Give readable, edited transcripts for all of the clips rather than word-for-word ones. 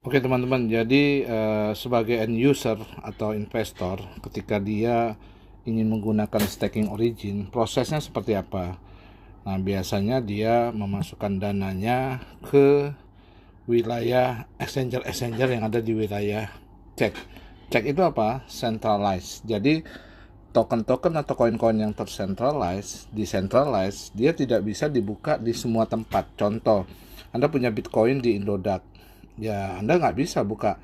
Oke teman-teman, jadi sebagai end user atau investor, ketika dia ingin menggunakan staking origin, prosesnya seperti apa? Nah, biasanya dia memasukkan dananya ke wilayah exchanger-exchanger yang ada di wilayah cek. Cek itu apa? Centralized. Jadi token-token atau koin-koin yang tercentralized, decentralized, dia tidak bisa dibuka di semua tempat. Contoh, Anda punya Bitcoin di Indodax, ya Anda nggak bisa buka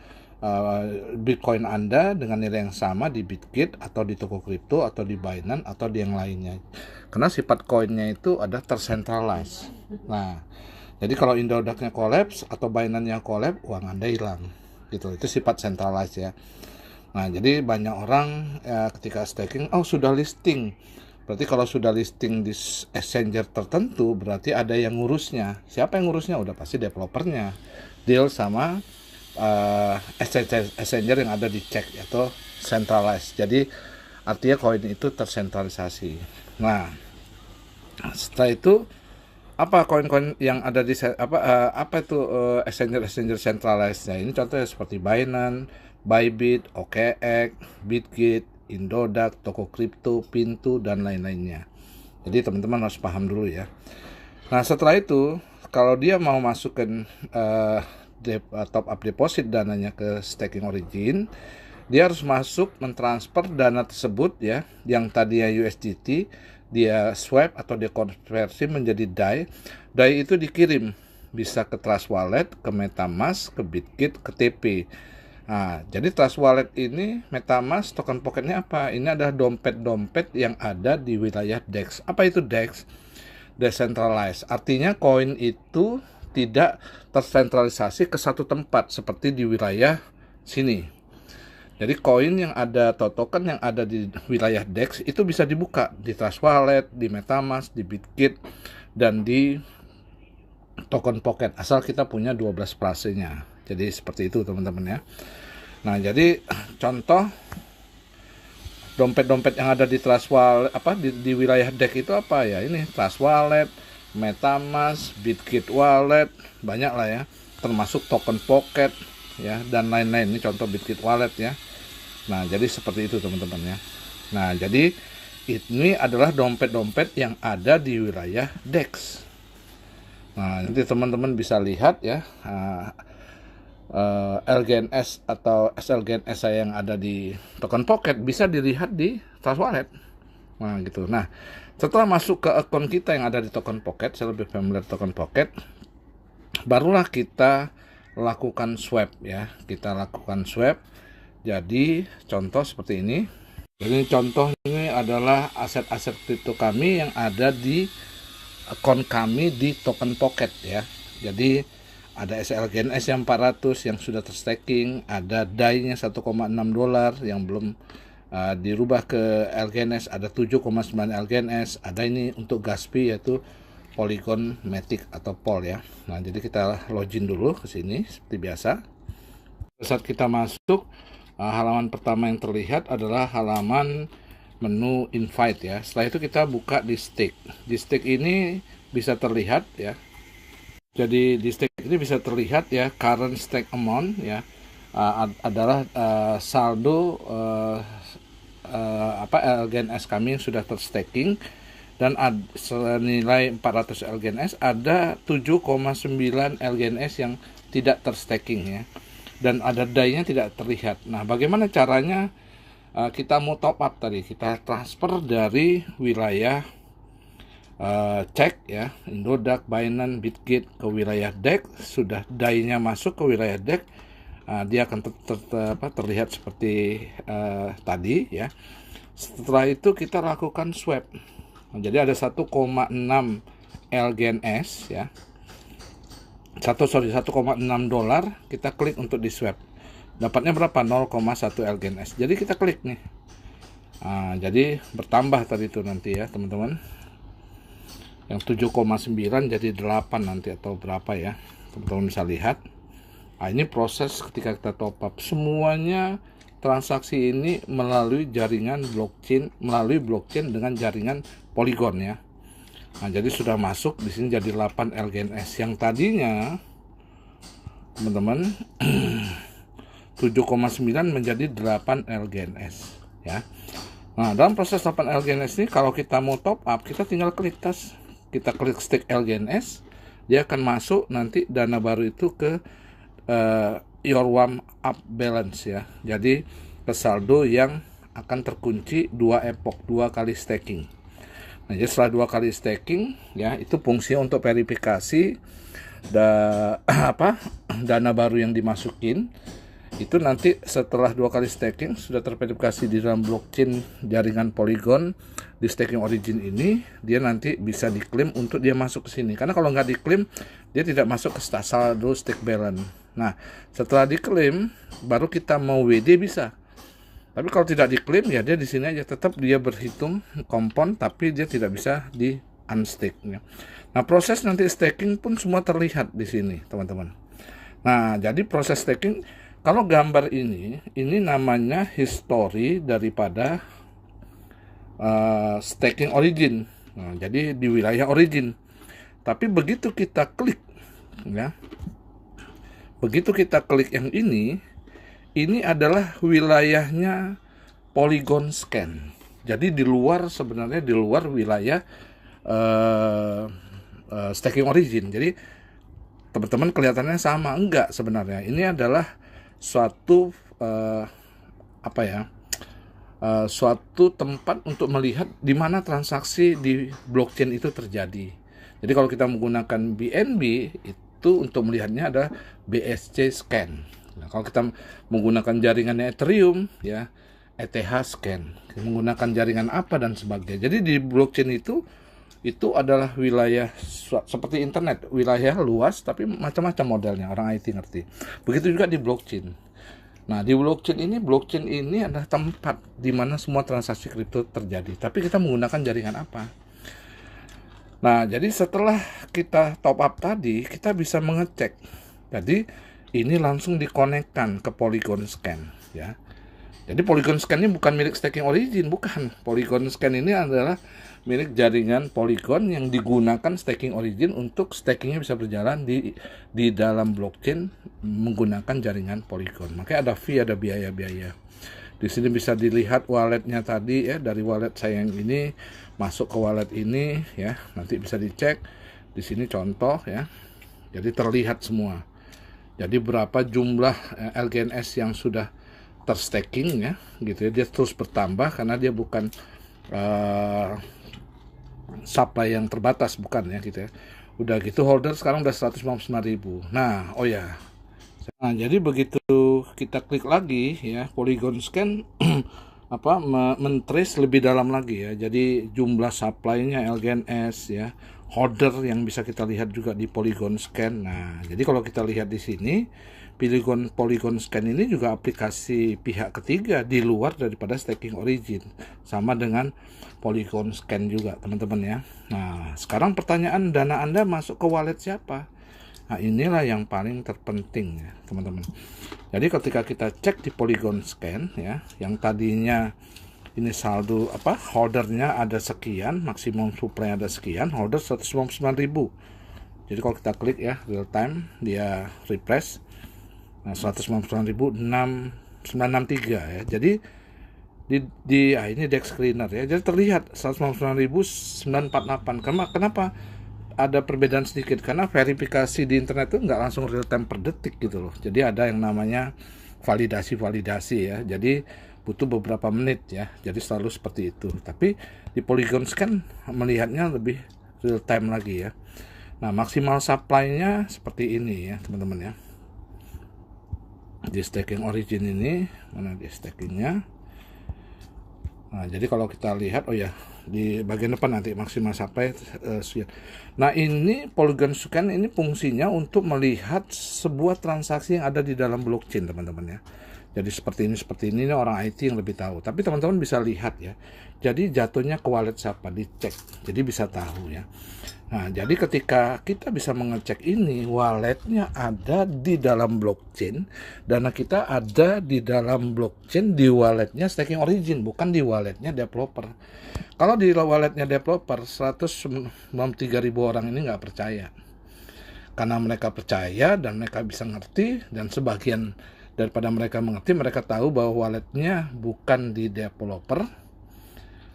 Bitcoin Anda dengan nilai yang sama di Bitget atau di toko kripto atau di Binance atau di yang lainnya, karena sifat koinnya itu ada tercentralized. Nah, jadi kalau Indodax-nya collapse atau Binance-nya collapse, uang Anda hilang gitu. Itu sifat centralized ya. Nah, jadi banyak orang ketika staking, oh sudah listing. Berarti kalau sudah listing di exchanger tertentu, berarti ada yang ngurusnya. Siapa yang ngurusnya? Udah pasti developernya. Deal sama exchanger yang ada di check atau centralized. Jadi artinya koin itu tersentralisasi. Nah, setelah itu apa koin-koin yang ada di apa itu exchanger centralized. Nah, ini contohnya seperti Binance, Bybit, OKX, Bitget, Indodax, toko kripto, Pintu, dan lain-lainnya. Jadi teman-teman harus paham dulu ya. Nah, setelah itu kalau dia mau masukkan top up deposit dananya ke staking origin, dia harus masuk mentransfer dana tersebut ya, yang tadinya USDT dia swap atau dia konversi menjadi DAI. DAI itu dikirim bisa ke Trust Wallet, ke MetaMask, ke Bitget, ke TP. Nah, jadi Trust Wallet ini, MetaMask, token pocketnya apa? Ini adalah dompet-dompet yang ada di wilayah DEX. Apa itu DEX? Decentralized. Artinya koin itu tidak tersentralisasi ke satu tempat seperti di wilayah sini. Jadi koin yang ada atau token yang ada di wilayah DEX itu bisa dibuka di Trust Wallet, di MetaMask, di Bitget, dan di token pocket asal kita punya 12 plasenya. Jadi seperti itu teman-teman ya. Nah, jadi contoh dompet-dompet yang ada di Trust Wallet di wilayah DEX itu apa ya? Ini Trust Wallet, MetaMask, Bitget Wallet, banyak lah ya. Termasuk token pocket ya dan lain-lain. Ini contoh Bitget Wallet ya. Nah, jadi seperti itu teman-teman ya. Nah, jadi ini adalah dompet-dompet yang ada di wilayah DEX. Nah, nanti teman-teman bisa lihat ya, LGNS atau SLGNS saya yang ada di token pocket bisa dilihat di Trust Wallet. Nah, gitu. Nah, setelah masuk ke akun kita yang ada di token pocket, saya lebih familiar token pocket, barulah kita lakukan swap ya. Kita lakukan swap. Jadi, contoh seperti ini. Jadi contoh ini adalah aset-aset kripto kami yang ada di akun kami di token pocket ya. Jadi ada SLGNS yang 400 yang sudah terstaking, ada DAI-nya 1,6 dolar yang belum dirubah ke LGNS, ada 7,9 LGNS, ada ini untuk Gaspi yaitu Polygon Matic atau POL ya. Nah, jadi kita login dulu ke sini seperti biasa. Saat kita masuk, halaman pertama yang terlihat adalah halaman menu invite ya. Setelah itu kita buka di stake. Di stake ini bisa terlihat ya. Jadi di stake ini bisa terlihat ya current stake amount ya, adalah saldo LGNS kami yang sudah terstaking dan senilai 400 LGNS, ada 7,9 LGNS yang tidak terstaking ya. Dan ada DAI-nya tidak terlihat. Nah, bagaimana caranya kita mau top up tadi? Kita transfer dari wilayah cek ya, Indodax, Binance, Bitget ke wilayah DEX. Sudah DAI-nya masuk ke wilayah DEX, dia akan terlihat seperti tadi ya. Setelah itu kita lakukan swap. Nah, jadi ada 1,6 LGNS ya. 1,6 dolar, kita klik untuk di swap. Dapatnya berapa? 0,1 LGNS. Jadi kita klik nih. Nah, jadi bertambah tadi itu nanti ya, teman-teman. Yang 7,9 jadi 8 nanti atau berapa ya. Teman-teman bisa lihat. Nah, ini proses ketika kita top up. Semuanya transaksi ini melalui jaringan blockchain, dengan jaringan Polygon ya. Nah, jadi sudah masuk di sini jadi 8 LGNS. Yang tadinya teman-teman, 7,9 menjadi 8 LGNS ya. Nah, dalam proses 8 LGNS ini kalau kita mau top up, kita tinggal klik tas, kita klik stick LGNS, dia akan masuk nanti dana baru itu ke your warm up balance ya. Jadi ke saldo yang akan terkunci 2 epoch, 2 kali staking. Nah, jadi setelah 2 kali staking ya, itu fungsinya untuk verifikasi dana baru yang dimasukin. Itu nanti setelah 2 kali staking sudah terverifikasi di dalam blockchain jaringan Polygon di staking origin ini, dia nanti bisa diklaim untuk dia masuk ke sini. Karena kalau nggak diklaim, dia tidak masuk ke saldo stake balance. Nah, setelah diklaim baru kita mau WD bisa. Tapi kalau tidak diklaim ya dia di sini aja, tetap dia berhitung kompon tapi dia tidak bisa di unstake. Nah, proses nanti staking pun semua terlihat di sini, teman-teman. Nah, jadi proses staking, kalau gambar ini namanya history daripada staking origin. Nah, jadi di wilayah origin. Tapi begitu kita klik, ya, begitu kita klik yang ini adalah wilayahnya Polygon Scan. Jadi di luar, sebenarnya di luar wilayah staking origin. Jadi teman-teman kelihatannya sama, enggak sebenarnya. Ini adalah suatu suatu tempat untuk melihat di mana transaksi di blockchain itu terjadi. Jadi kalau kita menggunakan BNB itu untuk melihatnya ada BSC scan. Nah, kalau kita menggunakan jaringannya Ethereum ya, ETH scan. Menggunakan jaringan apa dan sebagainya. Jadi di blockchain itu adalah wilayah seperti internet, wilayah luas tapi macam-macam modelnya, orang IT ngerti. Begitu juga di blockchain. Nah, di blockchain ini adalah tempat di mana semua transaksi kripto terjadi. Tapi kita menggunakan jaringan apa? Nah, jadi setelah kita top up tadi, kita bisa mengecek. Jadi ini langsung dikonekkan ke Polygon Scan ya. Jadi Polygon Scan ini bukan milik staking origin, bukan. Polygon Scan ini adalah milik jaringan Polygon yang digunakan staking origin untuk stakingnya bisa berjalan di dalam blockchain menggunakan jaringan Polygon. Makanya ada fee, ada biaya-biaya. Di sini bisa dilihat walletnya tadi ya, dari wallet saya yang ini masuk ke wallet ini ya, nanti bisa dicek. Di sini contoh ya. Jadi terlihat semua. Jadi berapa jumlah LGNS yang sudah terstaking ya, gitu ya. Dia terus bertambah karena dia bukan supply yang terbatas, bukan ya gitu ya. Udah gitu holder sekarang udah 159.000. Nah, oh ya. Nah, jadi begitu kita klik lagi ya, Polygon Scan mentrace lebih dalam lagi ya. Jadi jumlah supply-nya LGNS ya, holder yang bisa kita lihat juga di Polygon Scan. Nah, jadi kalau kita lihat di sini Polygon Scan ini juga aplikasi pihak ketiga di luar daripada staking origin, sama dengan Polygon Scan juga teman-teman ya. Nah, sekarang pertanyaan, dana Anda masuk ke wallet siapa? Nah, inilah yang paling terpenting ya teman-teman. Jadi ketika kita cek di Polygon Scan ya, yang tadinya ini saldo holdernya ada sekian, maksimum supply ada sekian, holder 159.000. Jadi kalau kita klik ya real time, dia refresh. Nah, 199.963 ya. Jadi ini dex screener ya. Jadi terlihat 199.948. Kenapa ada perbedaan sedikit? Karena verifikasi di internet itu nggak langsung real time per detik gitu loh. Jadi ada yang namanya validasi ya. Jadi butuh beberapa menit ya. Jadi selalu seperti itu. Tapi di Polygon Scan melihatnya lebih real time lagi ya. Nah, maksimal supply-nya seperti ini ya, teman-teman ya. Di staking origin ini, mana di stakingnya? Nah, jadi kalau kita lihat, oh ya, di bagian depan nanti maksimal supply. Nah, ini Polygon Scan ini fungsinya untuk melihat sebuah transaksi yang ada di dalam blockchain, teman-teman ya. Jadi seperti ini orang IT yang lebih tahu. Tapi teman-teman bisa lihat ya. Jadi jatuhnya ke wallet siapa, dicek. Jadi bisa tahu ya. Nah, jadi ketika kita bisa mengecek ini, walletnya ada di dalam blockchain, dana kita ada di dalam blockchain di walletnya staking origin, bukan di walletnya developer. Kalau di walletnya developer, 193.000 orang ini nggak percaya. Karena mereka percaya dan mereka bisa ngerti, dan sebagian daripada mereka mengerti, mereka tahu bahwa walletnya bukan di developer.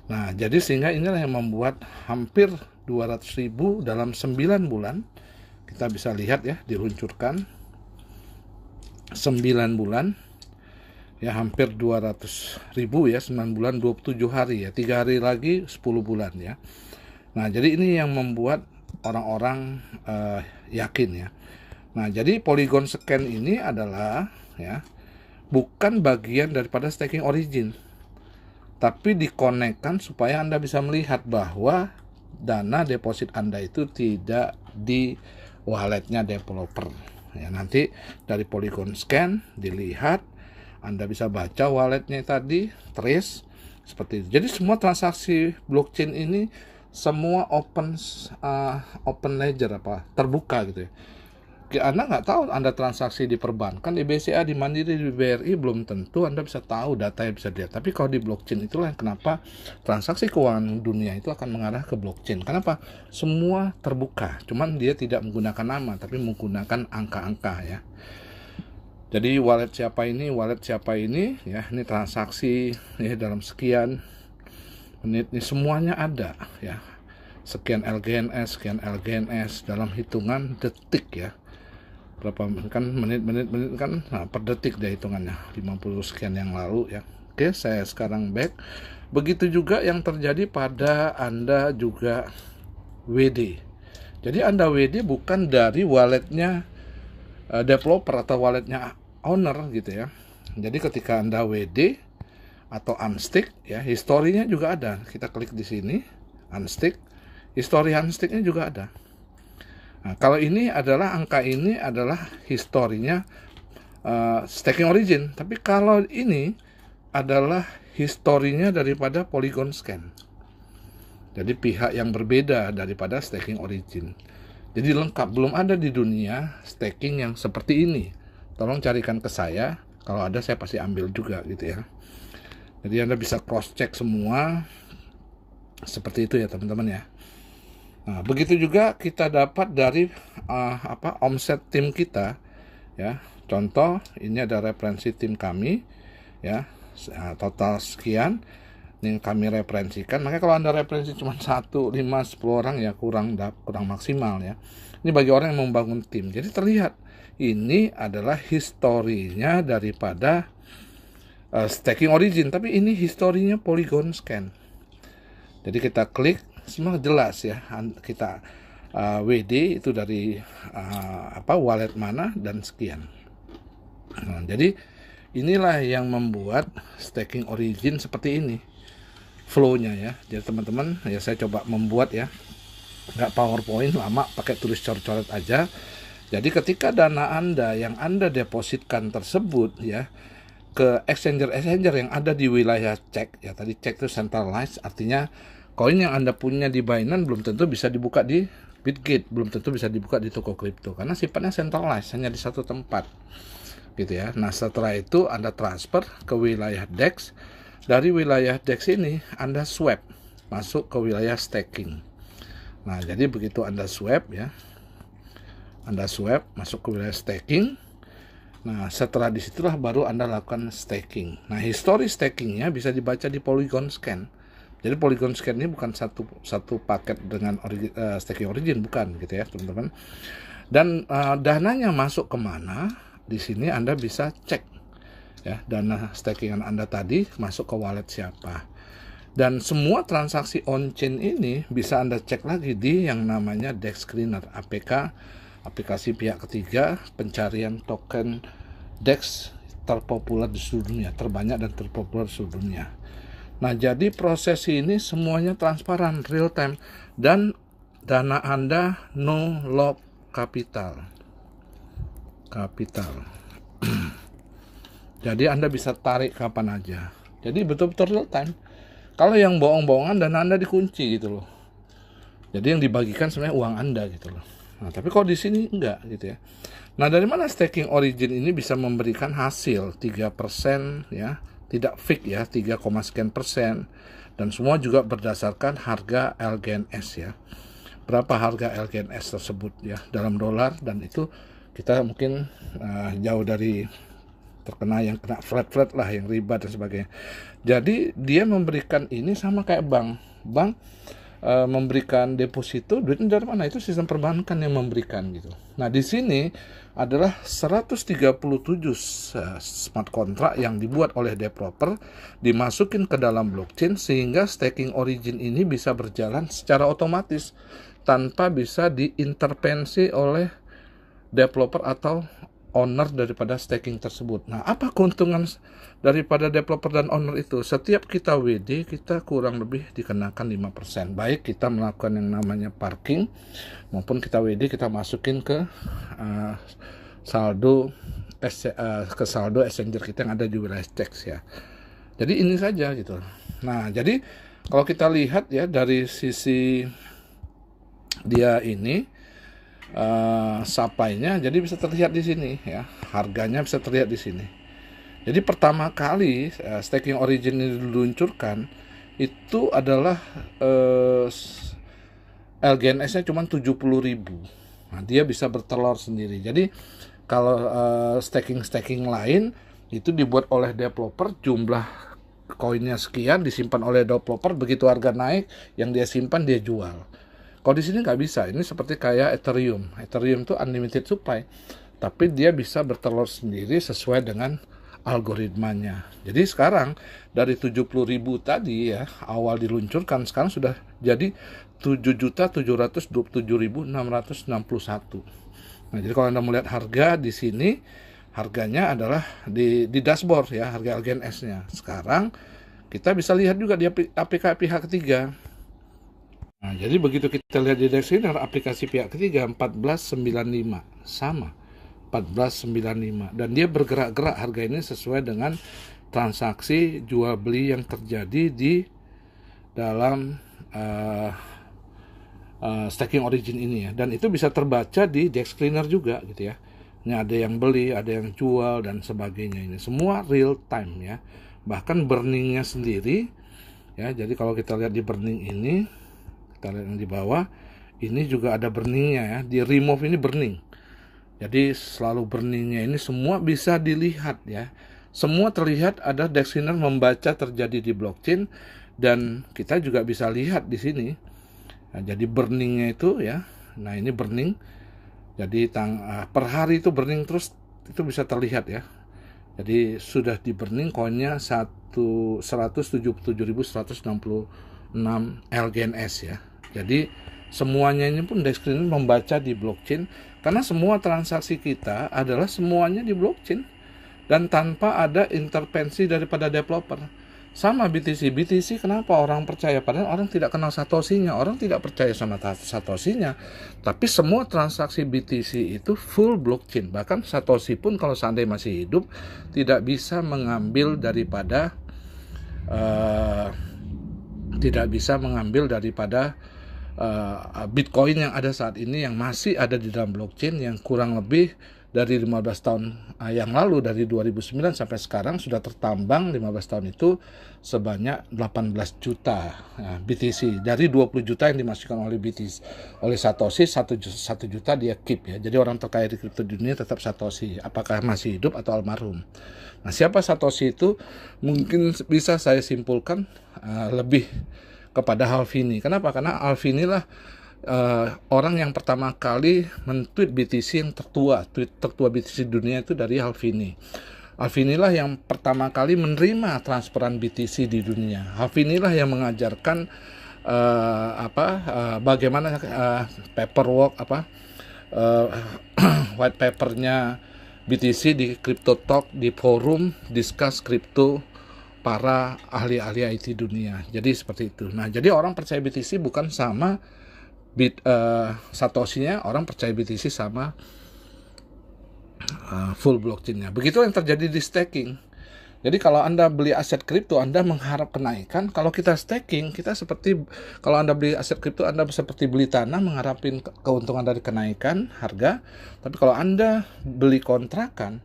Nah, jadi sehingga inilah yang membuat hampir 200.000 dalam 9 bulan. Kita bisa lihat ya, diluncurkan 9 bulan ya, hampir 200.000 ya, 9 bulan 27 hari ya, 3 hari lagi 10 bulan ya. Nah, jadi ini yang membuat orang-orang yakin ya. Nah, jadi Polygon Scan ini adalah ya bukan bagian daripada staking origin, tapi dikonekkan supaya Anda bisa melihat bahwa dana deposit Anda itu tidak di walletnya developer ya. Nanti dari Polygon Scan dilihat, Anda bisa baca walletnya tadi, trace seperti itu. Jadi semua transaksi blockchain ini semua open ledger, terbuka gitu ya. Anda nggak tahu Anda transaksi di perbankan, di BCA, di Mandiri, di BRI, belum tentu Anda bisa tahu, datanya bisa dilihat. Tapi kalau di blockchain, itulah yang kenapa transaksi keuangan dunia itu akan mengarah ke blockchain. Kenapa? Semua terbuka, cuman dia tidak menggunakan nama, tapi menggunakan angka-angka ya. Jadi wallet siapa ini ya, ini transaksi ya dalam sekian menit, ini semuanya ada ya. Sekian LGNS dalam hitungan detik ya. Berapa kan menit kan, nah, per detik dia hitungannya, 50 sekian yang lalu ya. Oke, saya sekarang back. Begitu juga yang terjadi pada Anda juga WD. Jadi Anda WD bukan dari walletnya developer atau walletnya owner gitu ya. Jadi ketika Anda WD atau unstick ya, historinya juga ada. Kita klik di sini, unstick, histori unsticknya juga ada. Nah, kalau ini adalah angka, ini adalah historinya staking origin. Tapi kalau ini adalah historinya daripada Polygon Scan. Jadi pihak yang berbeda daripada staking origin. Jadi lengkap, belum ada di dunia staking yang seperti ini. Tolong carikan ke saya, kalau ada saya pasti ambil juga gitu ya. Jadi Anda bisa cross check semua seperti itu ya teman-teman ya. Nah, begitu juga kita dapat dari omset tim kita ya. Contoh, ini ada referensi tim kami ya, total sekian yang kami referensikan. Makanya kalau Anda referensi cuma 1, 5, 10 orang ya kurang maksimal ya. Ini bagi orang yang membangun tim. Jadi terlihat ini adalah historinya daripada staking origin, tapi ini historinya Polygon Scan. Jadi kita klik, semua jelas ya, kita WD itu dari wallet mana dan sekian. Nah, jadi inilah yang membuat staking origin seperti ini flow-nya ya. Jadi teman-teman ya, saya coba membuat ya, nggak PowerPoint lama, pakai tulis coret-coret aja. Jadi ketika dana Anda yang Anda depositkan tersebut ya ke exchanger yang ada di wilayah cek ya, tadi cek itu centralized, artinya koin yang Anda punya di Binance belum tentu bisa dibuka di Bitgate, belum tentu bisa dibuka di toko kripto karena sifatnya centralized, hanya di satu tempat gitu ya. Nah, setelah itu Anda transfer ke wilayah DEX, dari wilayah DEX ini Anda swap masuk ke wilayah staking. Nah, jadi begitu Anda swap ya, Anda swap masuk ke wilayah staking. Nah, setelah disitulah baru Anda lakukan staking. Nah, histori stakingnya bisa dibaca di Polygon Scan. Jadi Polygon Scan ini bukan satu paket dengan staking origin, bukan gitu ya teman-teman. Dan dananya masuk kemana? Di sini Anda bisa cek ya, dana stakingan Anda tadi masuk ke wallet siapa. Dan semua transaksi on-chain ini bisa Anda cek lagi di yang namanya DEX Screener, APK, aplikasi pihak ketiga pencarian token DEX terpopuler di seluruh dunia, terbanyak dan terpopuler di seluruh dunia. Nah, jadi proses ini semuanya transparan, real time, dan dana Anda no lock capital. Jadi Anda bisa tarik kapan aja. Jadi betul-betul real time. Kalau yang bohong-bohongan, dana Anda dikunci gitu loh. Jadi yang dibagikan sebenarnya uang Anda gitu loh. Nah, tapi kalau di sini enggak gitu ya. Nah, dari mana staking origin ini bisa memberikan hasil 3% ya? Tidak fix ya, 3, sekian persen, dan semua juga berdasarkan harga LGNS ya. berapa harga LGNS tersebut ya dalam dolar, dan itu kita mungkin jauh dari terkena yang kena flat lah, yang riba dan sebagainya. Jadi dia memberikan ini sama kayak bank memberikan deposito, duitnya dari mana? Itu sistem perbankan yang memberikan gitu. Nah, di sini adalah 137 smart contract yang dibuat oleh developer, dimasukin ke dalam blockchain sehingga staking origin ini bisa berjalan secara otomatis tanpa bisa diintervensi oleh developer atau owner daripada staking tersebut. Nah, apa keuntungan daripada developer dan owner itu? Setiap kita WD, kita kurang lebih dikenakan 5%. Baik kita melakukan yang namanya parking, maupun kita WD, kita masukin ke saldo exchanger kita yang ada di wilayah CEX ya. Jadi ini saja gitu. Nah, jadi kalau kita lihat ya dari sisi dia ini, supply-nya jadi bisa terlihat di sini ya, harganya bisa terlihat di sini. Jadi pertama kali staking origin ini diluncurkan itu adalah LGNS-nya cuma 70.000. Nah, dia bisa bertelur sendiri. Jadi kalau staking lain itu dibuat oleh developer, jumlah koinnya sekian disimpan oleh developer, begitu harga naik yang dia simpan dia jual. Kalau di sini nggak bisa, ini seperti kayak Ethereum. Ethereum itu unlimited supply, tapi dia bisa bertelur sendiri sesuai dengan algoritmanya. Jadi sekarang dari 70.000 tadi ya, awal diluncurkan, sekarang sudah jadi 7.727.661. Nah, jadi kalau Anda melihat harga di sini, harganya adalah di dashboard ya, harga LGNS-nya. Sekarang kita bisa lihat juga di APK pihak ketiga. Nah, jadi begitu kita lihat di Dexiner, aplikasi pihak ketiga 14.95 sama 14.95, dan dia bergerak-gerak harga ini sesuai dengan transaksi jual beli yang terjadi di dalam staking origin ini ya, dan itu bisa terbaca di Dexiner juga gitu ya. Ini ada yang beli, ada yang jual dan sebagainya, ini semua real time ya. Bahkan burningnya sendiri ya, jadi kalau kita lihat di burning ini, kita lihat yang di bawah ini juga ada burningnya ya, di remove ini burning, jadi selalu burningnya ini semua bisa dilihat ya, semua terlihat, ada Dexiner membaca terjadi di blockchain, dan kita juga bisa lihat di sini. Nah, jadi burningnya itu ya, nah ini burning, jadi per hari itu burning terus, itu bisa terlihat ya. Jadi sudah di burning koinnya 177.166 LGNS ya. Jadi semuanya ini pun Dexiner membaca di blockchain, karena semua transaksi kita adalah semuanya di blockchain dan tanpa ada intervensi daripada developer. Sama BTC, kenapa orang percaya? Padahal orang tidak kenal Satoshi-nya, orang tidak percaya sama Satoshi-nya. Tapi semua transaksi BTC itu full blockchain. Bahkan Satoshi pun kalau seandainya masih hidup tidak bisa mengambil daripada Bitcoin yang ada saat ini, yang masih ada di dalam blockchain, yang kurang lebih dari 15 tahun yang lalu, dari 2009 sampai sekarang sudah tertambang 15 tahun itu sebanyak 18 juta BTC. Dari 20 juta yang dimasukkan oleh BTC, oleh Satoshi, 1 juta dia keep ya. Jadi orang terkaya di kripto dunia tetap Satoshi, apakah masih hidup atau almarhum. Nah, siapa Satoshi itu? Mungkin bisa saya simpulkan lebih kepada Halvini. Kenapa? Karena Halvini lah orang yang pertama kali men-tweet BTC yang tertua. Tweet tertua BTC dunia itu dari Halvini. Halvini lah yang pertama kali menerima transferan BTC di dunia. Halvini lah yang mengajarkan bagaimana paperwork white papernya BTC di Crypto Talk, di forum discuss crypto para ahli-ahli IT dunia. Jadi seperti itu. Nah, jadi orang percaya BTC bukan sama Satoshi-nya, orang percaya BTC sama full blockchain-nya. Begitu yang terjadi di staking. Jadi kalau Anda beli aset kripto, Anda mengharap kenaikan. Kalau kita staking, kalau Anda beli aset kripto, Anda seperti beli tanah, mengharapin keuntungan dari kenaikan harga. Tapi kalau Anda beli kontrakan,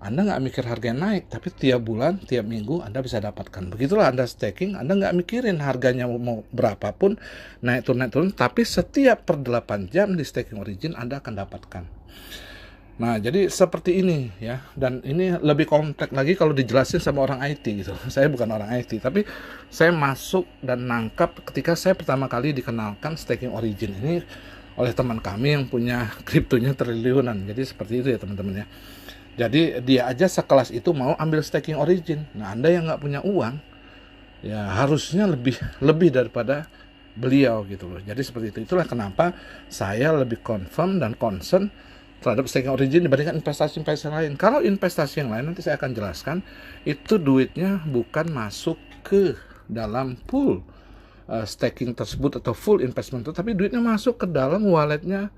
Anda nggak mikir harganya naik, tapi tiap bulan, tiap minggu Anda bisa dapatkan. Begitulah Anda staking, Anda nggak mikirin harganya mau berapapun, naik turun, tapi setiap per 8 jam di staking origin Anda akan dapatkan. Nah, jadi seperti ini ya, dan ini lebih kompleks lagi kalau dijelasin sama orang IT gitu. Saya bukan orang IT, tapi saya masuk dan nangkap ketika saya pertama kali dikenalkan staking origin ini oleh teman kami yang punya kriptonya triliunan. Jadi seperti itu ya teman-teman ya. Jadi dia aja sekelas itu mau ambil staking origin. Nah, Anda yang nggak punya uang, ya harusnya lebih daripada beliau gitu loh. Jadi seperti itu. Itulah kenapa saya lebih confirm dan concern terhadap staking origin dibandingkan investasi-investasi lain. Kalau investasi yang lain nanti saya akan jelaskan, itu duitnya bukan masuk ke dalam pool staking tersebut atau full investment, tapi duitnya masuk ke dalam walletnya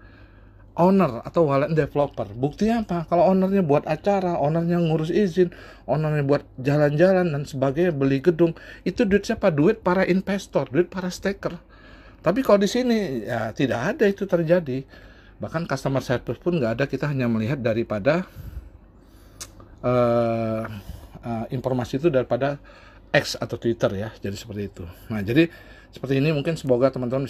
owner atau wallet developer. Buktinya apa? Kalau ownernya buat acara, ownernya ngurus izin, ownernya buat jalan-jalan dan sebagainya, beli gedung, itu duit siapa? Duit para investor, duit para staker. Tapi kalau di sini ya tidak ada itu terjadi. Bahkan customer service pun nggak ada, kita hanya melihat daripada informasi itu daripada X atau Twitter ya, jadi seperti itu. Nah, jadi seperti ini mungkin semoga teman-teman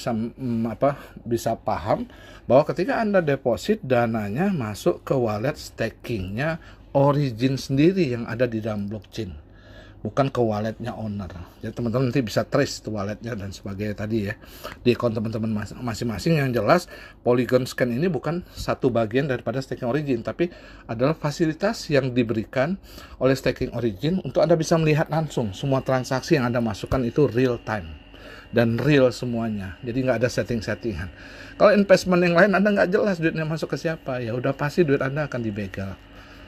bisa paham bahwa ketika Anda deposit, dananya masuk ke wallet stakingnya origin sendiri yang ada di dalam blockchain, bukan ke walletnya owner. Jadi teman-teman nanti bisa trace itu walletnya dan sebagainya tadi ya, di account teman-teman masing-masing. Yang jelas Polygon Scan ini bukan satu bagian daripada staking origin, tapi adalah fasilitas yang diberikan oleh staking origin untuk Anda bisa melihat langsung semua transaksi yang Anda masukkan itu real time dan real semuanya. Jadi nggak ada setting-settingan. Kalau investment yang lain Anda nggak jelas duitnya masuk ke siapa, ya udah pasti duit Anda akan dibegal.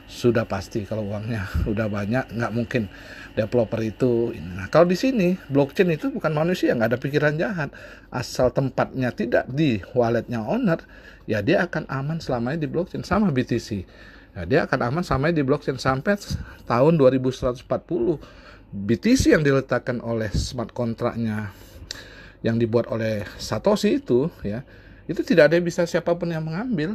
Sudah pasti kalau uangnya udah banyak, nggak mungkin developer itu. Nah, kalau di sini blockchain itu bukan manusia, nggak ada pikiran jahat. Asal tempatnya tidak di walletnya owner, ya dia akan aman selamanya di blockchain. Sama BTC, ya, dia akan aman selamanya di blockchain sampai tahun 2140. BTC yang diletakkan oleh smart kontraknya yang dibuat oleh Satoshi itu ya, itu tidak ada yang bisa siapapun yang mengambil.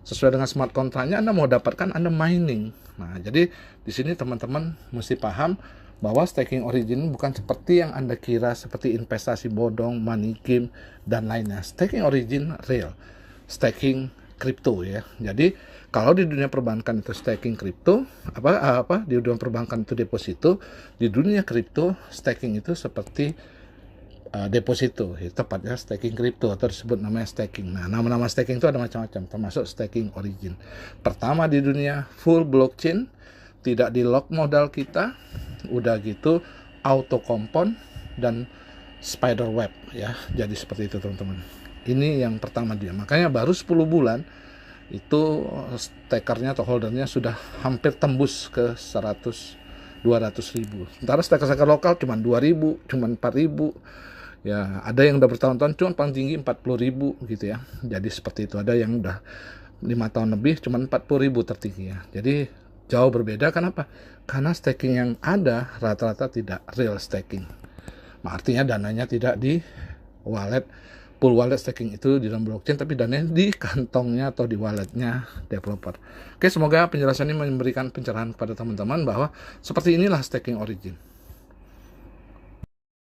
Sesuai dengan smart kontraknya Anda mau dapatkan, Anda mining. Nah, jadi di sini teman-teman mesti paham bahwa staking origin bukan seperti yang Anda kira, seperti investasi bodong, money game dan lainnya. Staking origin real, staking kripto ya. Jadi kalau di dunia perbankan itu staking kripto, di dunia perbankan itu deposito, di dunia kripto staking itu seperti deposito, tepatnya staking kripto atau disebut namanya staking. Nah, nama-nama staking itu ada macam-macam, termasuk staking origin. Pertama di dunia full blockchain, tidak di lock modal kita, udah gitu auto compound dan spider web ya. Jadi seperti itu teman-teman. Ini yang pertama dia. Makanya baru 10 bulan itu stakernya atau holdernya sudah hampir tembus ke 200 ribu. Sementara staker lokal cuma 2.000, cuma 4.000. Ya, ada yang udah bertahun-tahun cuma paling tinggi 40.000 gitu ya. Jadi seperti itu. Ada yang udah 5 tahun lebih cuma 40.000 tertinggi ya. Jadi jauh berbeda. Kenapa? Karena staking yang ada rata-rata tidak real staking. Artinya dananya tidak di wallet, pool wallet staking itu di dalam blockchain, tapi dananya di kantongnya atau di walletnya developer. Oke, semoga penjelasan ini memberikan pencerahan kepada teman-teman bahwa seperti inilah staking origin.